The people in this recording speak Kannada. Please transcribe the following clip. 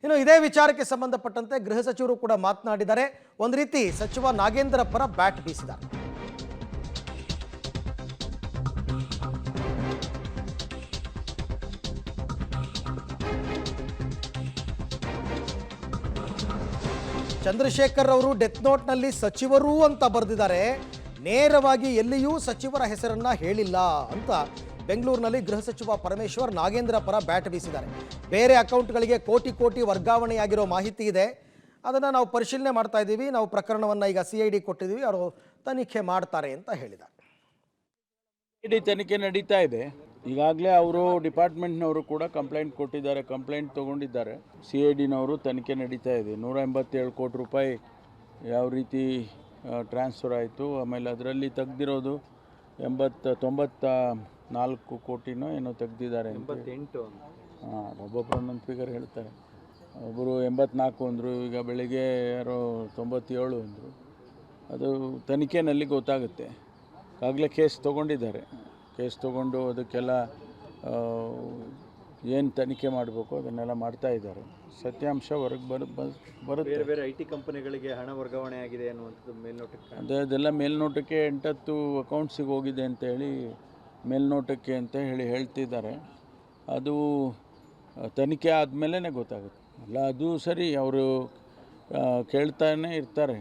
ಇನ್ನು ಇದೇ ವಿಚಾರಕ್ಕೆ ಸಂಬಂಧಪಟ್ಟಂತೆ ಗೃಹ ಸಚಿವರು ಕೂಡ ಮಾತನಾಡಿದ್ದಾರೆ. ಒಂದು ರೀತಿ ಸಚಿವ ನಾಗೇಂದ್ರ ಪರ ಬ್ಯಾಟ್ ಬೀಸಿದ್ದಾರೆ. ಚಂದ್ರಶೇಖರ್ ಅವರು ಡೆತ್ ನೋಟ್ನಲ್ಲಿ ಸಚಿವರು ಅಂತ ಬರೆದಿದ್ದಾರೆ. ನೇರವಾಗಿ ಎಲ್ಲಿಯೂ ಸಚಿವರ ಹೆಸರನ್ನ ಹೇಳಿಲ್ಲ ಅಂತ ಬೆಂಗಳೂರಿನಲ್ಲಿ ಗೃಹ ಸಚಿವ ಪರಮೇಶ್ವರ್ ನಾಗೇಂದ್ರ ಪರ ಬ್ಯಾಟ್ ಬೀಸಿದ್ದಾರೆ. ಬೇರೆ ಅಕೌಂಟ್ಗಳಿಗೆ ಕೋಟಿ ಕೋಟಿ ವರ್ಗಾವಣೆಯಾಗಿರೋ ಮಾಹಿತಿ ಇದೆ, ಅದನ್ನು ನಾವು ಪರಿಶೀಲನೆ ಮಾಡ್ತಾ ಇದ್ದೀವಿ. ನಾವು ಪ್ರಕರಣವನ್ನು ಈಗ CID ಕೊಟ್ಟಿದ್ದೀವಿ, ಅವರು ತನಿಖೆ ಮಾಡ್ತಾರೆ ಅಂತ ಹೇಳಿದ್ದಾರೆ. CID ತನಿಖೆ ನಡೀತಾ ಇದೆ. ಈಗಾಗಲೇ ಅವರು ಡಿಪಾರ್ಟ್ಮೆಂಟ್ನವರು ಕೂಡ ಕಂಪ್ಲೇಂಟ್ ಕೊಟ್ಟಿದ್ದಾರೆ, ಕಂಪ್ಲೇಂಟ್ ತೊಗೊಂಡಿದ್ದಾರೆ. CIDನವರು ತನಿಖೆ ನಡೀತಾ ಇದೆ. 187 ಕೋಟಿ ರೂಪಾಯಿ ಯಾವ ರೀತಿ ಟ್ರಾನ್ಸ್ಫರ್ ಆಯಿತು, ಆಮೇಲೆ ಅದರಲ್ಲಿ ತೆಗ್ದಿರೋದು 94 ಕೋಟಿನೋ ಏನೋ ತೆಗ್ದಿದ್ದಾರೆ. 88 ಒಬ್ಬೊಬ್ಬರು ಒಂದೊಂದು ಫಿಗರ್ ಹೇಳ್ತಾರೆ. ಒಬ್ಬರು 84 ಅಂದರು, ಈಗ ಬೆಳಿಗ್ಗೆ ಯಾರೋ 97 ಅಂದರು. ಅದು ತನಿಖೆಯಲ್ಲಿ ಗೊತ್ತಾಗುತ್ತೆ. ಆಗಲೇ ಕೇಸ್ ತೊಗೊಂಡಿದ್ದಾರೆ. ಕೇಸ್ ತೊಗೊಂಡು ಅದಕ್ಕೆಲ್ಲ ಏನು ತನಿಖೆ ಮಾಡಬೇಕು ಅದನ್ನೆಲ್ಲ ಮಾಡ್ತಾ ಇದ್ದಾರೆ. ಸತ್ಯಾಂಶ ಹೊರಗೆ ಬರುತ್ತೆ. ಬೇರೆ IT ಕಂಪನಿಗಳಿಗೆ ಹಣ ವರ್ಗಾವಣೆ ಆಗಿದೆ ಅನ್ನುವಂಥದ್ದು ಮೇಲ್ನೋಟಕ್ಕೆ ಅದೆಲ್ಲ ಮೇಲ್ನೋಟಕ್ಕೆ 8-10 ಅಕೌಂಟ್ಸಿಗೆ ಹೋಗಿದೆ ಅಂತೇಳಿ ಮೇಲ್ನೋಟಕ್ಕೆ ಅಂತ ಹೇಳ್ತಿದ್ದಾರೆ. ಅದು ತನಿಖೆ ಆದಮೇಲೆ ಗೊತ್ತಾಗುತ್ತೆ. ಅಲ್ಲ, ಅದು ಸರಿ, ಅವರು ಕೇಳ್ತಾನೆ ಇರ್ತಾರೆ.